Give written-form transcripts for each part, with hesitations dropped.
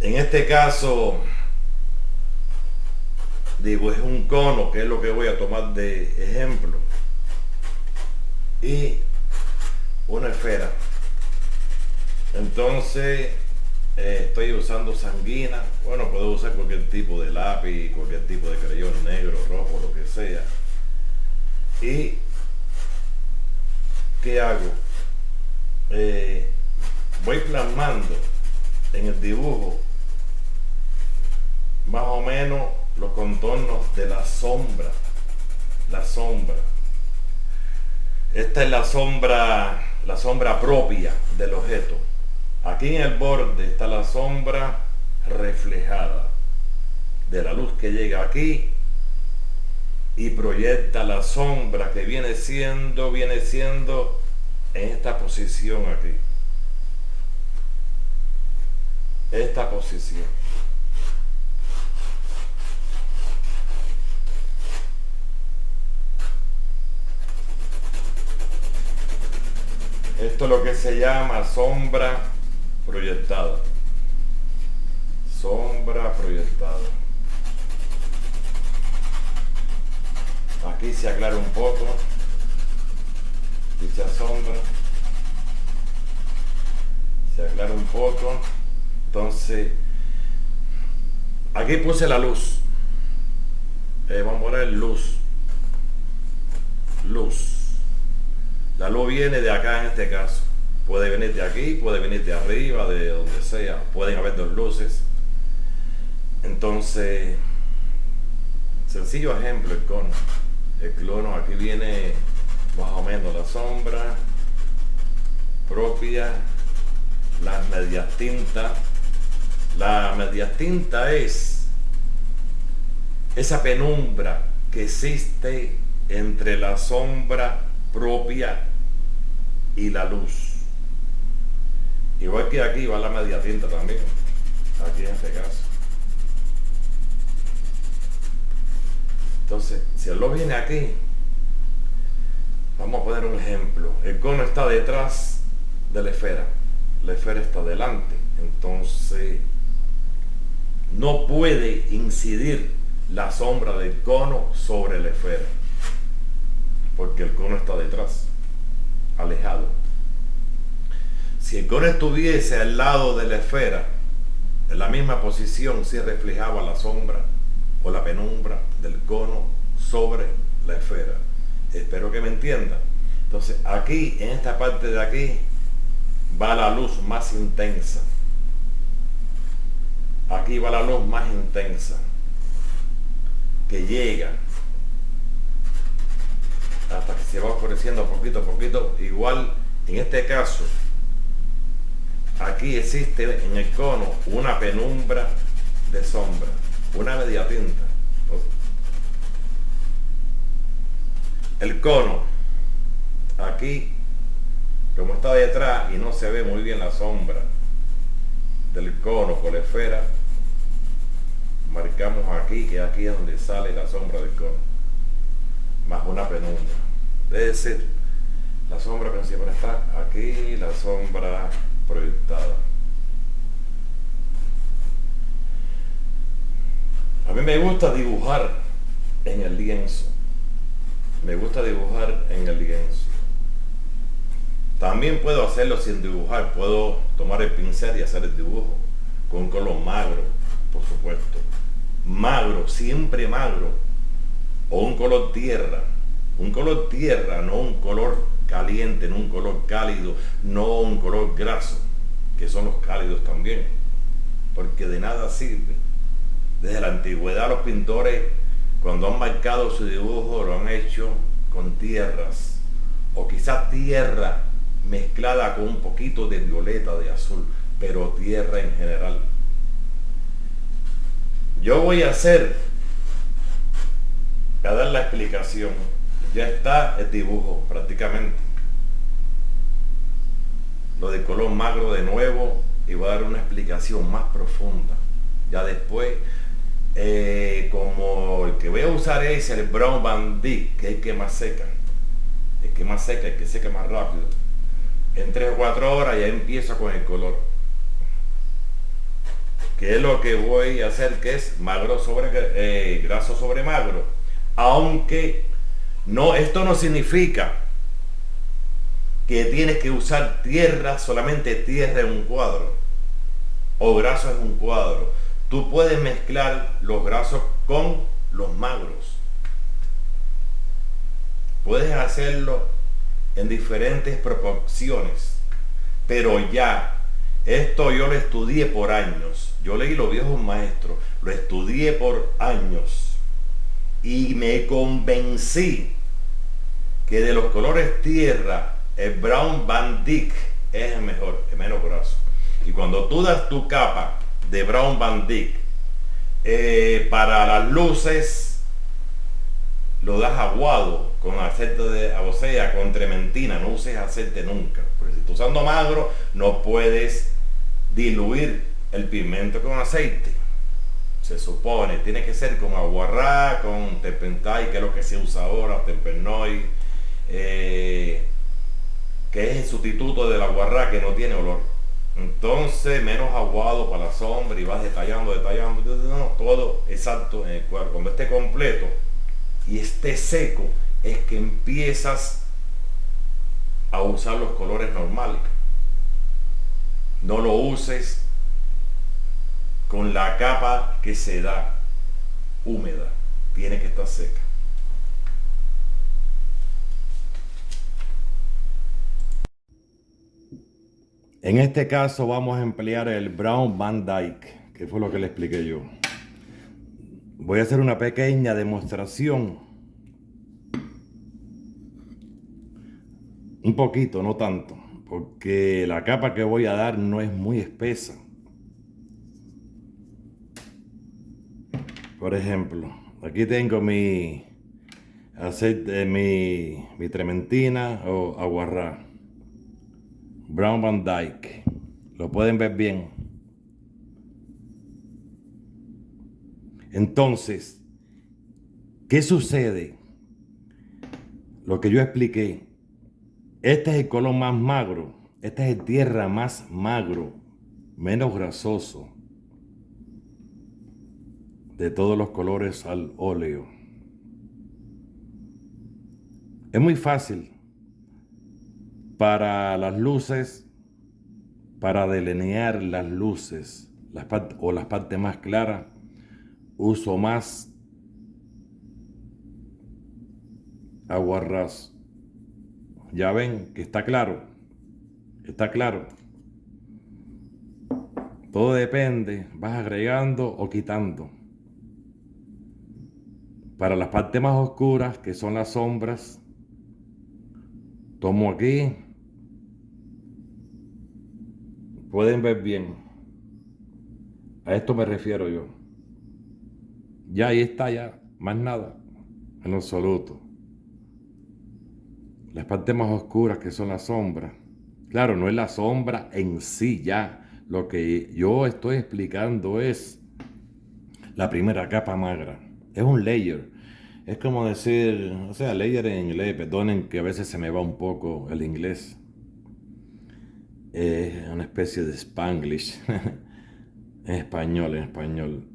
En este caso, digo, es un cono, que es lo que voy a tomar de ejemplo, y una esfera. Entonces, estoy usando sanguina. Bueno, puedo usar cualquier tipo de lápiz, cualquier tipo de crayón negro, rojo, lo que sea. ¿Y qué hago? Voy plasmando en el dibujo más o menos los contornos de la sombra. La sombra. Esta es la sombra propia del objeto. Aquí en el borde está la sombra reflejada de la luz que llega aquí y proyecta la sombra que viene siendo en esta posición aquí. Esta posición. Esto es lo que se llama sombra proyectada. Sombra proyectada. Aquí se aclara un poco dicha sombra. Se aclara un poco. Entonces, aquí puse la luz. Vamos a poner luz. Luz. La luz viene de acá en este caso. Puede venir de aquí, puede venir de arriba, de donde sea. Pueden haber dos luces. Entonces, sencillo ejemplo, el cono. El cono, aquí viene más o menos la sombra propia, las medias tintas. La media tinta es esa penumbra que existe entre la sombra propia y la luz. Igual que aquí va la media tinta también, aquí en este caso. Entonces, si el luz viene aquí, vamos a poner un ejemplo. El cono está detrás de la esfera está delante, entonces no puede incidir la sombra del cono sobre la esfera, porque el cono está detrás, alejado. Si el cono estuviese al lado de la esfera, en la misma posición, sí reflejaba la sombra o la penumbra del cono sobre la esfera. Espero que me entiendan. Entonces, aquí, en esta parte de aquí, va la luz más intensa. Aquí va la luz más intensa, que llega hasta que se va oscureciendo poquito a poquito. Igual, en este caso, aquí existe en el cono una penumbra de sombra, una media tinta. El cono, aquí, como está detrás y no se ve muy bien la sombra del cono con la esfera, marcamos aquí, que aquí es donde sale la sombra del cono, más una penumbra. Es decir, la sombra principal está aquí, la sombra proyectada. A mí me gusta dibujar en el lienzo. Me gusta dibujar en el lienzo. También puedo hacerlo sin dibujar. Puedo tomar el pincel y hacer el dibujo con un color magro, por supuesto. Magro, siempre magro. O un color tierra. Un color tierra, no un color caliente, no un color cálido, no un color graso, que son los cálidos también. Porque de nada sirve. Desde la antigüedad los pintores, cuando han marcado su dibujo, lo han hecho con tierras, o quizás tierra mezclada con un poquito de violeta, de azul, pero tierra en general. Yo voy a dar la explicación. Ya está el dibujo prácticamente. Lo de color magro de nuevo, y voy a dar una explicación más profunda. Ya después, como el que voy a usar es el Brown Bandit, que es el que más seca. El que más seca, el que seca más rápido. En 3 o 4 horas ya empiezo con el color. ¿Ok? que es lo que voy a hacer, que es graso sobre magro. Aunque no, esto no significa que tienes que usar tierra, solamente tierra en un cuadro o graso en un cuadro. Tú puedes mezclar los grasos con los magros. Puedes hacerlo en diferentes proporciones, pero ya, esto yo lo estudié por años. Yo leí los viejos maestros, lo estudié por años y me convencí que de los colores tierra, el Brown Van Dyck es el mejor, el menos graso. Y cuando tú das tu capa de Brown Van Dyck para las luces, lo das aguado con aceite de, o sea, con trementina. No uses aceite nunca, porque si estás usando magro no puedes diluir el pigmento con aceite. Se supone, tiene que ser con aguarrá, con turpentine, que es lo que se usa ahora, Tempernoi, que es el sustituto del aguarrá, que no tiene olor. Entonces, menos aguado para la sombra y vas detallando, no, todo exacto en el cuadro. Cuando esté completo y esté seco, es que empiezas a usar los colores normales. No lo uses con la capa que se da húmeda, tiene que estar seca. En este caso vamos a emplear el Brown Van Dyck, que fue lo que le expliqué yo. Voy a hacer una pequeña demostración. Un poquito, no tanto, porque la capa que voy a dar no es muy espesa. Por ejemplo, aquí tengo mi aceite, mi trementina o aguarrá. Brown Van Dyck. Lo pueden ver bien. Entonces, ¿qué sucede? Lo que yo expliqué. Este es el color más magro. Este es el tierra más magro, menos grasoso de todos los colores al óleo. Es muy fácil para las luces, para delinear las luces, las partes más claras, uso más aguarrás. Ya ven que está claro. Está claro. Todo depende. Vas agregando o quitando. Para las partes más oscuras, que son las sombras, tomo aquí. Pueden ver bien. A esto me refiero yo. Ya ahí está, ya. Más nada. En absoluto. Las partes más oscuras, que son las sombras. Claro, no es la sombra en sí ya. Lo que yo estoy explicando es la primera capa magra. Es un layer. Es como decir, o sea, layer en inglés. Perdonen que a veces se me va un poco el inglés. Es una especie de Spanglish. En español.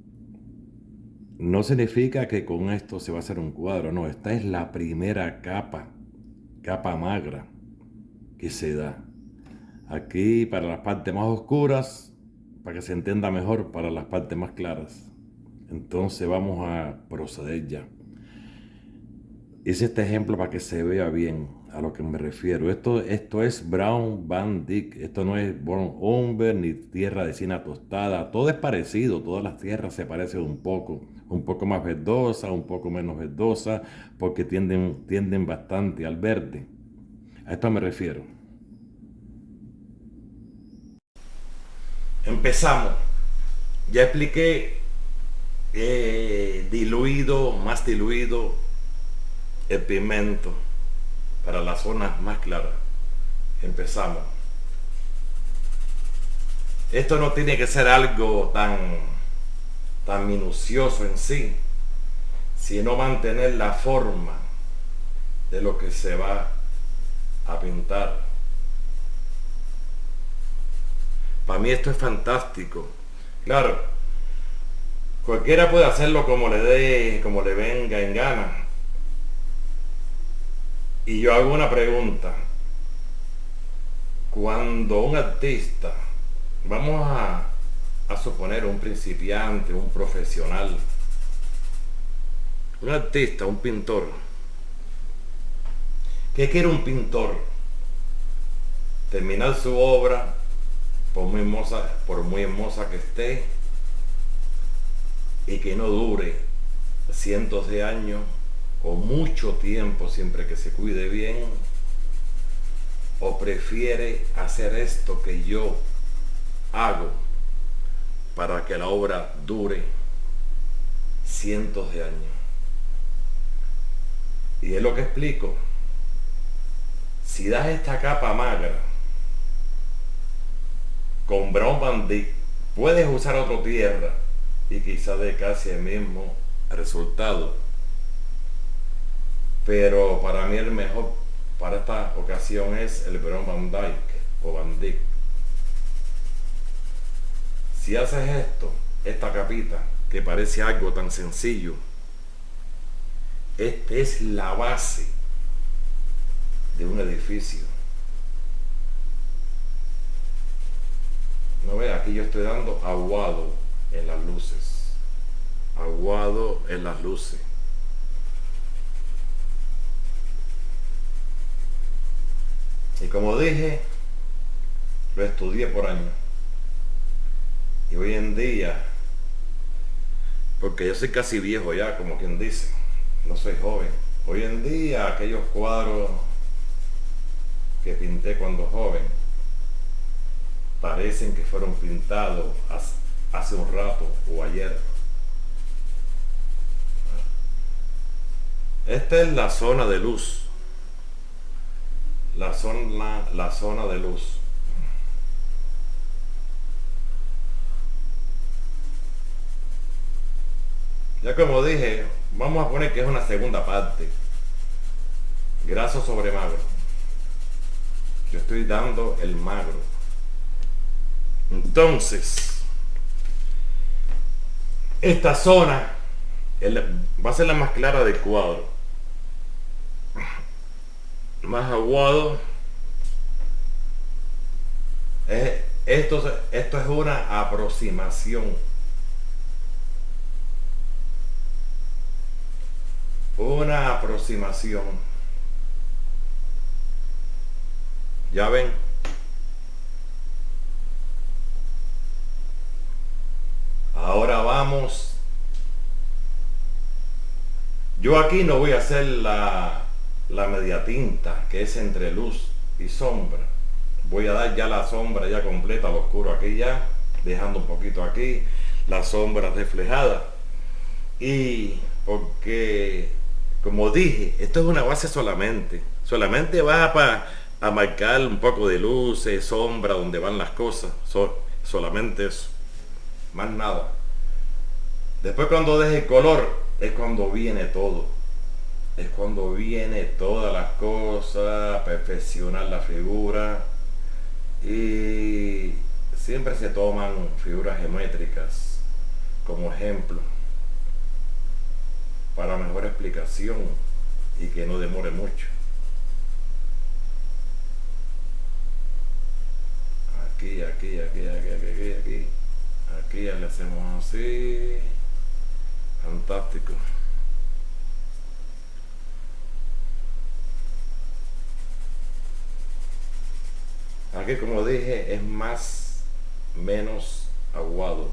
No significa que con esto se va a hacer un cuadro. No, esta es la primera capa magra que se da. Aquí para las partes más oscuras, para que se entienda mejor, para las partes más claras. Entonces vamos a proceder ya. Hice este ejemplo para que se vea bien a lo que me refiero. Esto es Brown Van Dyck. Esto no es Brown Umber ni tierra de cina tostada. Todo es parecido. Todas las tierras se parecen un poco más verdosa, un poco menos verdosa, porque tienden bastante al verde. A esto me refiero. Empezamos. Ya expliqué más diluido el pigmento para las zonas más claras. Empezamos. Esto no tiene que ser algo tan minucioso en sí, sino mantener la forma de lo que se va a pintar. Para mí esto es fantástico. Claro, Cualquiera puede hacerlo como le dé, como le venga en gana. Y yo hago una pregunta. Cuando un artista, vamos a suponer un principiante, un profesional, un artista, un pintor, ¿qué quiere un pintor? Terminar su obra, por muy hermosa que esté, y que no dure cientos de años o mucho tiempo siempre que se cuide bien, o prefiere hacer esto que yo hago para que la obra dure cientos de años. Y es lo que explico. Si das esta capa magra con Brown Bandit, puedes usar otra tierra y quizás de casi el mismo resultado. Pero para mí el mejor para esta ocasión es el Brown Van Dyke o Van Dyck. Si haces esto, esta capita, que parece algo tan sencillo, esta es la base de un edificio. No ve, aquí yo estoy dando aguado en las luces. Aguado en las luces. Y como dije, lo estudié por años. Y hoy en día, porque yo soy casi viejo ya, como quien dice, no soy joven. Hoy en día aquellos cuadros que pinté cuando joven parecen que fueron pintados hace un rato o ayer. Esta es la zona de luz. La zona de luz. Ya como dije, vamos a poner que es una segunda parte. Graso sobre magro. Yo estoy dando el magro. Entonces, esta zona va a ser la más clara del cuadro. Más aguado. Esto es una aproximación. Una aproximación. ¿Ya ven? Ahora vamos. Yo aquí no voy a hacer la media tinta, que es entre luz y sombra. Voy a dar ya la sombra ya completa, lo oscuro aquí ya, dejando un poquito aquí, la sombra reflejada. Y porque, como dije, esto es una base solamente. Solamente va a marcar un poco de luces, sombra, donde van las cosas. Solamente eso. Más nada. Después cuando deje el color, es cuando viene todo. Es cuando viene todas las cosas, perfeccionar la figura. Y siempre se toman figuras geométricas como ejemplo para mejor explicación y que no demore mucho. Aquí ya le hacemos así. Fantástico. Aquí, como dije, es menos aguado.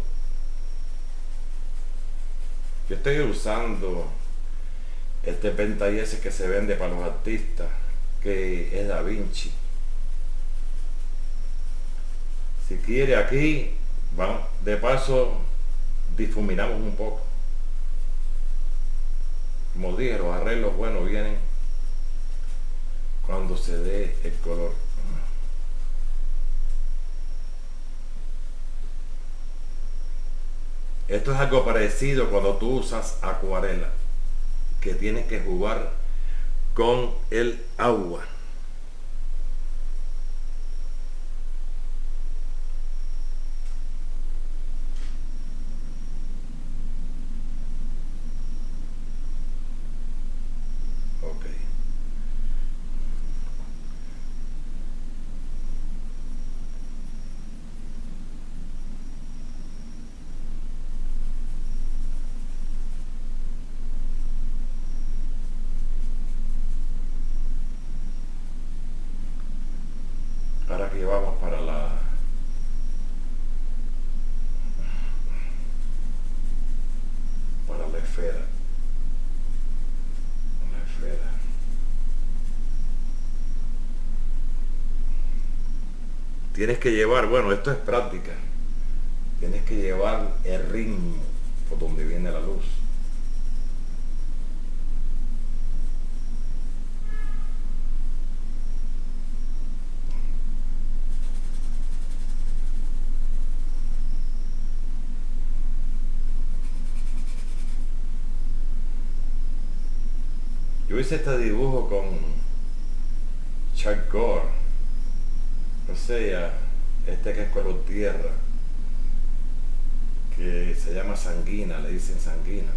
Yo estoy usando este pentayeses que se vende para los artistas, que es Da Vinci. Si quiere, aquí vamos, de paso difuminamos un poco. Como dije, los arreglos buenos vienen cuando se dé el color. Esto es algo parecido cuando tú usas acuarela, que tienes que jugar con el agua. aquí vamos para la esfera. La esfera. Tienes que llevar, bueno, esto es práctica. Tienes que llevar el ritmo por donde viene la luz. Yo hice este dibujo con charcoal, o sea, este que es color tierra, que se llama sanguina, le dicen sanguina.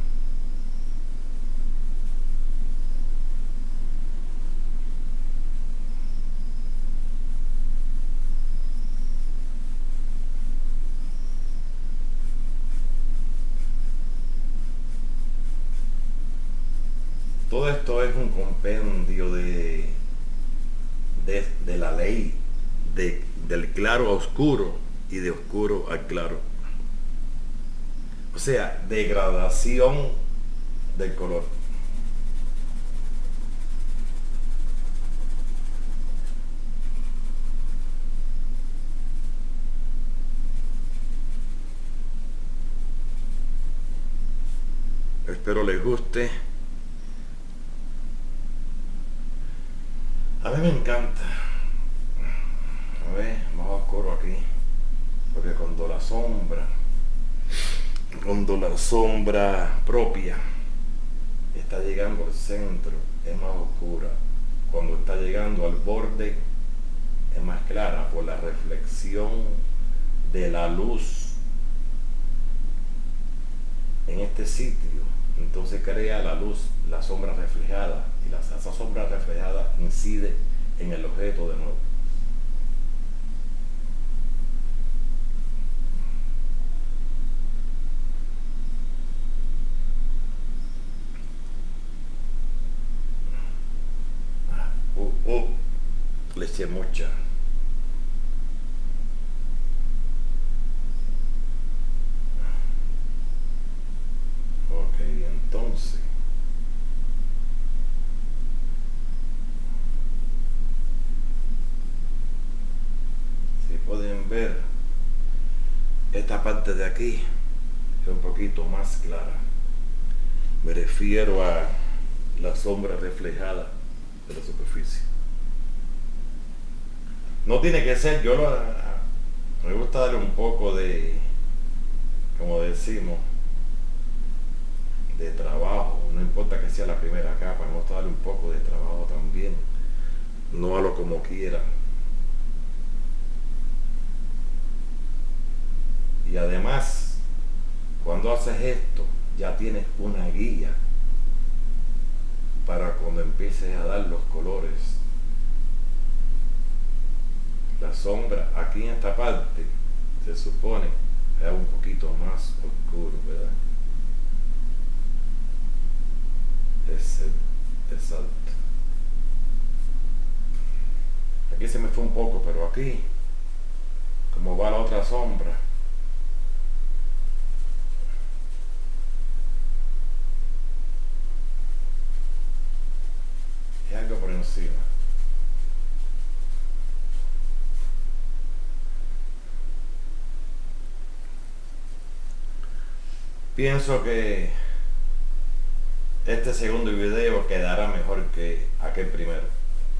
Todo esto es un compendio de la ley del claro a oscuro y de oscuro al claro. O sea, degradación del color. Espero les guste. A mí me encanta. A ver, más oscuro aquí. Porque cuando la sombra propia está llegando al centro, es más oscura. Cuando está llegando al borde, es más clara por la reflexión de la luz en este sitio. Entonces crea la luz, la sombra reflejada, y esa sombra reflejada incide en el objeto de nuevo. Le eché mucha. Ok, entonces si pueden ver, esta parte de aquí es un poquito más clara. Me refiero a la sombra reflejada de la superficie. No tiene que ser, me gusta darle un poco de, como decimos, de trabajo. No importa que sea la primera capa, me gusta darle un poco de trabajo también. No a lo como quiera. Y además, cuando haces esto, ya tienes una guía para cuando empieces a dar los colores. La sombra aquí en esta parte se supone es un poquito más oscuro, ¿verdad? Exacto. Aquí se me fue un poco, pero aquí, como va la otra sombra, es algo por encima. Pienso que este segundo video quedará mejor que aquel primero.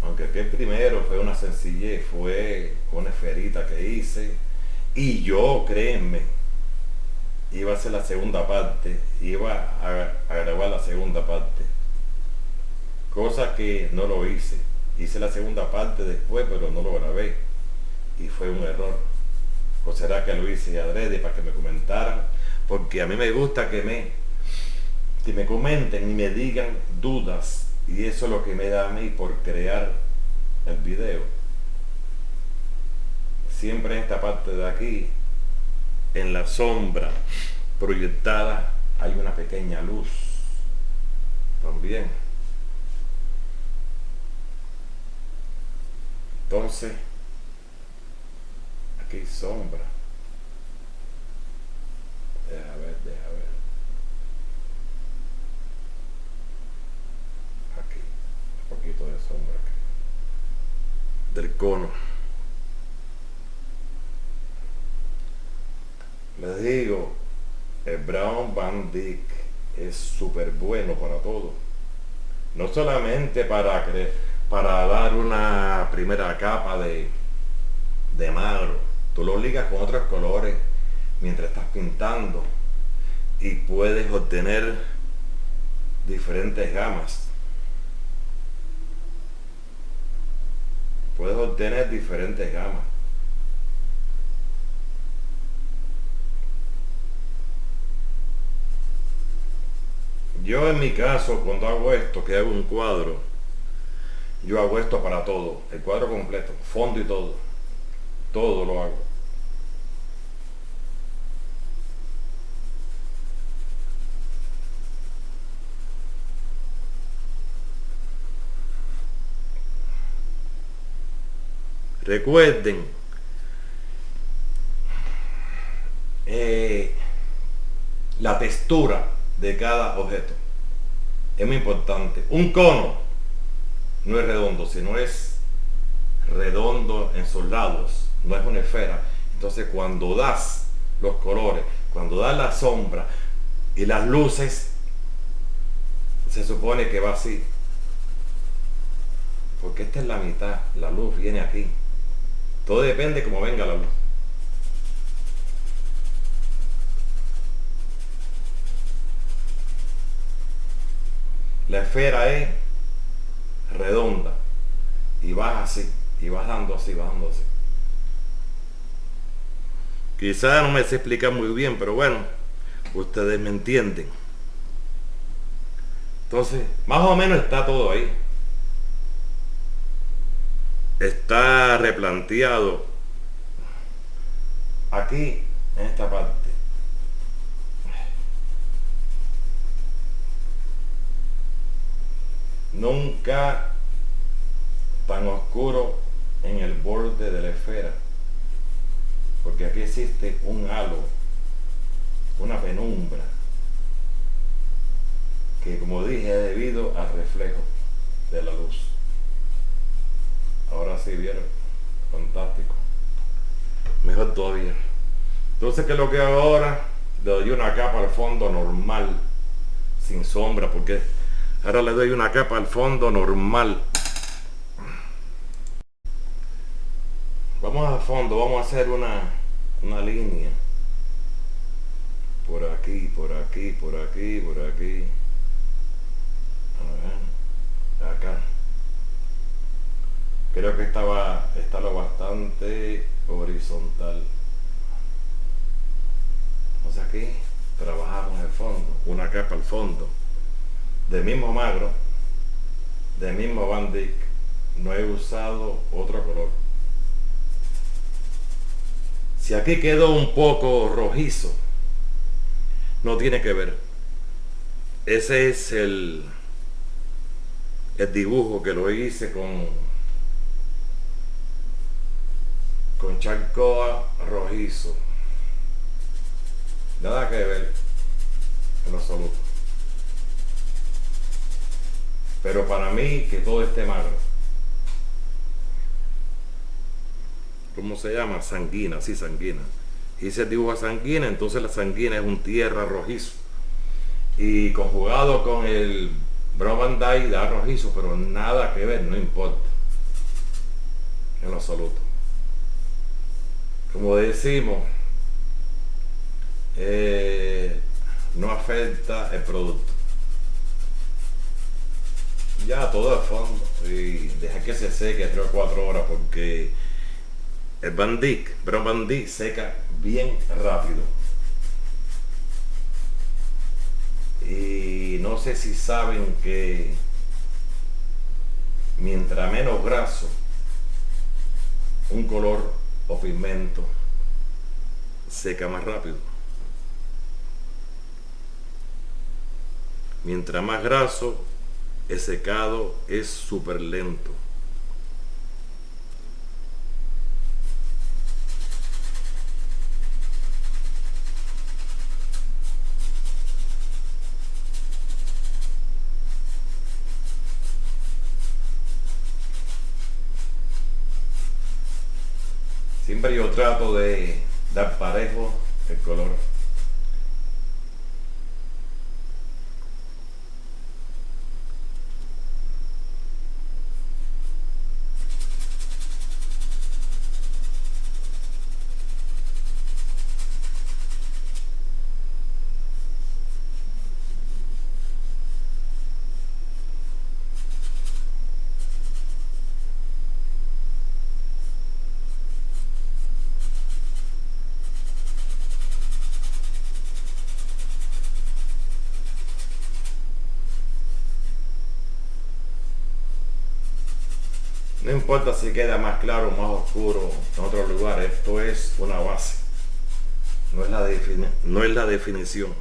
Aunque aquel primero fue una sencillez, fue una esferita que hice. Y yo, créenme, iba a hacer la segunda parte, iba a grabar la segunda parte. Cosa que no lo hice. Hice la segunda parte después, pero no lo grabé. Y fue un error. ¿O será que lo hice adrede para que me comentaran? Porque a mí me gusta que me comenten y me digan dudas. Y eso es lo que me da a mí por crear el video. Siempre en esta parte de aquí, en la sombra proyectada, hay una pequeña luz. También. Entonces, Aquí sombra. Deja ver. Aquí, un poquito de sombra aquí. Del cono. Les digo, el Brown Van Dyck es súper bueno para todo. No solamente para dar una primera capa de magro. Tú lo ligas con otros colores mientras estás pintando y puedes obtener diferentes gamas. Puedes obtener diferentes gamas. Yo en mi caso, cuando hago esto, que hago un cuadro, yo hago esto para todo, el cuadro completo, fondo y todo. Todo lo hago. Recuerden, la textura de cada objeto es muy importante. Un cono no es redondo, sino es redondo en sus lados, no es una esfera. Entonces cuando das los colores, cuando das la sombra y las luces, se supone que va así, porque esta es la mitad, la luz viene aquí. Todo depende cómo venga la luz. La esfera es redonda y vas así, y vas dando así, vas dando así. Quizás no me sé explicar muy bien, pero bueno, ustedes me entienden. Entonces, más o menos está todo ahí. Está replanteado aquí, en esta parte. Nunca tan oscuro en el borde de la esfera, porque aquí existe un halo, una penumbra, que como dije es debido al reflejo de la luz. Ahora sí, vieron, fantástico, mejor todavía. Entonces, ¿qué es lo que hago ahora? Le doy una capa al fondo normal, sin sombra, porque ahora le doy una capa al fondo normal. Vamos al fondo, vamos a hacer una línea. Por aquí, por aquí, por aquí, por aquí. A ver, acá. Creo que está lo bastante horizontal. Entonces aquí trabajamos el fondo, una capa al fondo. Del mismo magro, del mismo Van Dyck, no he usado otro color. Si aquí quedó un poco rojizo, no tiene que ver. Ese es el dibujo que lo hice con charcoal rojizo. Nada que ver en lo absoluto. Pero para mí que todo esté magro. ¿Cómo se llama? Sanguina, sí, sanguina. Hice el dibujo a sanguina, entonces la sanguina es un tierra rojizo. Y conjugado con el Brown Van Dyck da rojizo, pero nada que ver, no importa. En lo absoluto. Como decimos, no afecta el producto. Ya todo el fondo y deja que se seque 3 o 4 horas, porque el Brown Van Dyck seca bien rápido. Y no sé si saben que mientras menos graso un color o pigmento, seca más rápido. Mientras más graso, el secado es súper lento. Siempre yo trato de dar parejo el color. No importa si queda más claro o más oscuro en otro lugar, esto es una base, no es la definición.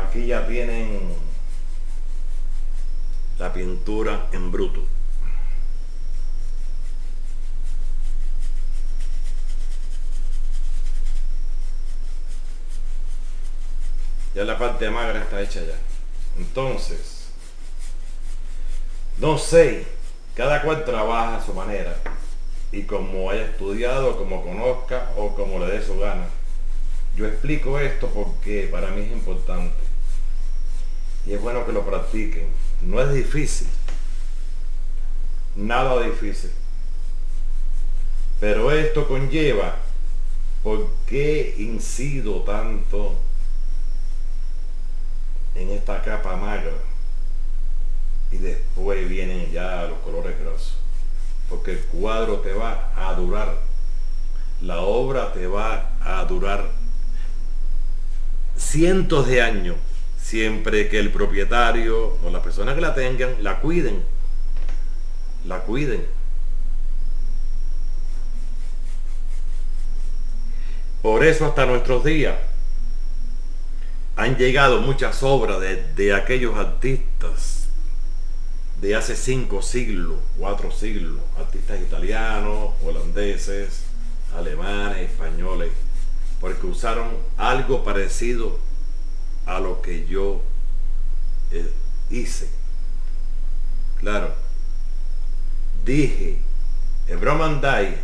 Aquí ya tienen la pintura en bruto. Ya la parte magra está hecha ya. Entonces, no sé, cada cual trabaja a su manera y como haya estudiado, como conozca o como le dé su gana. Yo explico esto porque para mí es importante y es bueno que lo practiquen. No es difícil, nada difícil, pero esto conlleva por qué incido tanto en esta capa magra y después vienen ya los colores grasos, porque el cuadro te va a durar, la obra te va a durar cientos de años, siempre que el propietario o las personas que la tengan la cuiden, la cuiden. Por eso hasta nuestros días han llegado muchas obras de aquellos artistas de hace 5 siglos, 4 siglos, artistas italianos, holandeses, alemanes, españoles, porque usaron algo parecido a lo que yo hice. Claro, dije, el Brown Dye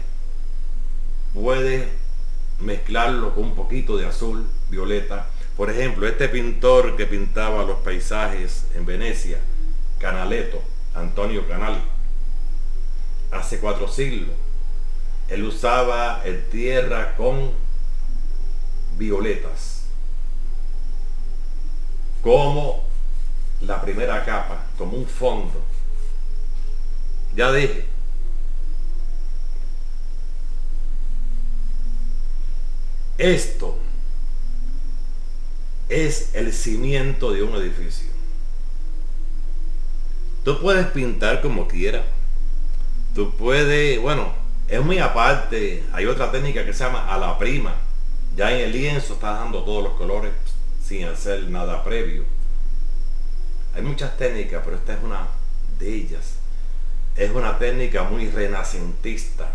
puede mezclarlo con un poquito de azul, violeta. Por ejemplo, este pintor que pintaba los paisajes en Venecia, Canaletto, Antonio Canal, hace 4 siglos, él usaba el tierra con violetas como la primera capa, como un fondo. Ya dije, esto es el cimiento de un edificio. Tú puedes pintar como quieras, tú puedes, bueno, es muy aparte, hay otra técnica que se llama a la prima. Ya en el lienzo estás dando todos los colores sin hacer nada previo. Hay muchas técnicas, pero esta es una de ellas. Es una técnica muy renacentista,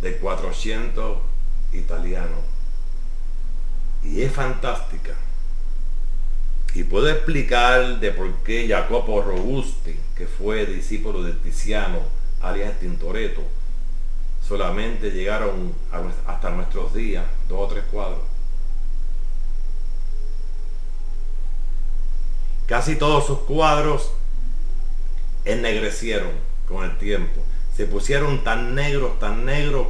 de 400 italiano. Y es fantástica. Y puedo explicar de por qué Jacopo Robusti, que fue discípulo de Tiziano, alias Tintoretto, solamente llegaron hasta nuestros días 2 o 3 cuadros. Casi todos sus cuadros ennegrecieron con el tiempo. Se pusieron tan negros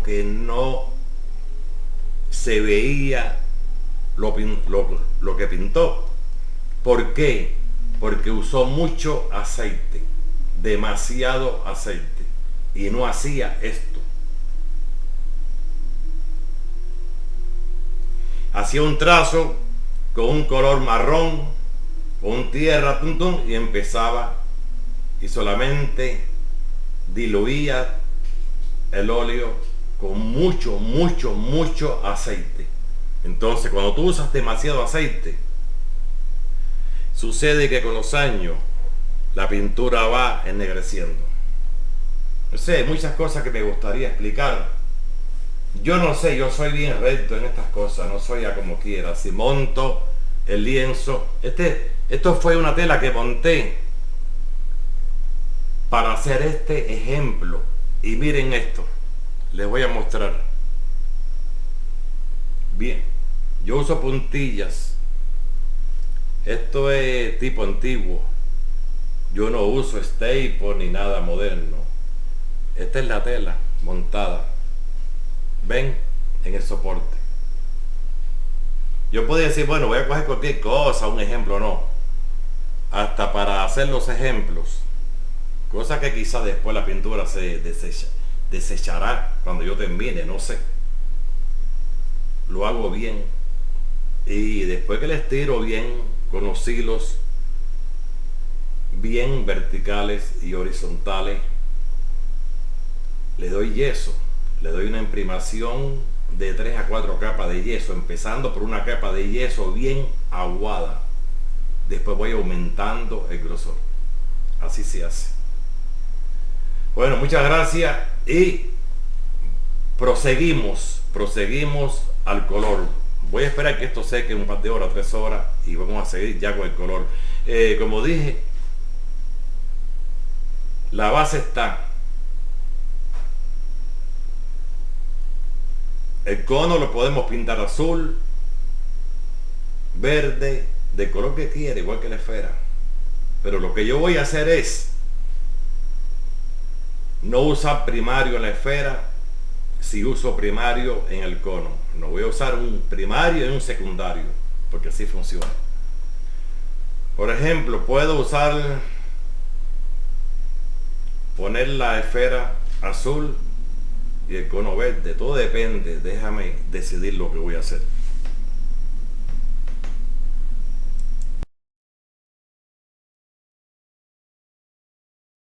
que no se veía lo que pintó. ¿Por qué? Porque usó mucho aceite, demasiado aceite. y no hacía esto. Hacía un trazo con un color marrón, con tierra, y empezaba y solamente diluía el óleo con mucho aceite. Entonces, cuando tú usas demasiado aceite, sucede que con los años la pintura va ennegreciendo. No sé, hay muchas cosas que me gustaría explicar. Yo no sé, yo soy bien recto en estas cosas, no soy a como quiera. Si monto el lienzo, esto fue una tela que monté para hacer este ejemplo. Y miren esto, les voy a mostrar. Bien, yo uso puntillas. Esto es tipo antiguo. Yo no uso staple ni nada moderno. Esta es la tela montada. ¿Ven? En el soporte. Yo podría decir, bueno, voy a coger cualquier cosa, un ejemplo, no. Hasta para hacer los ejemplos. Cosa que quizá después la pintura se desechará cuando yo termine, no sé. Lo hago bien. Y después que le estiro bien, con los hilos bien verticales y horizontales, le doy yeso. Le doy una imprimación de 3 a 4 capas de yeso, empezando por una capa de yeso bien aguada. Después voy aumentando el grosor. Así se hace. Bueno, muchas gracias y proseguimos al color. Voy a esperar que esto seque un par de horas, 3 horas, y vamos a seguir ya con el color. Como dije, la base está. El cono lo podemos pintar azul, verde, del color que quiera, igual que la esfera. Pero lo que yo voy a hacer es no usar primario en la esfera si uso primario en el cono. No voy a usar un primario y un secundario, porque así funciona. Por ejemplo, puedo poner la esfera azul y el cono verde. Todo depende, déjame decidir lo que voy a hacer.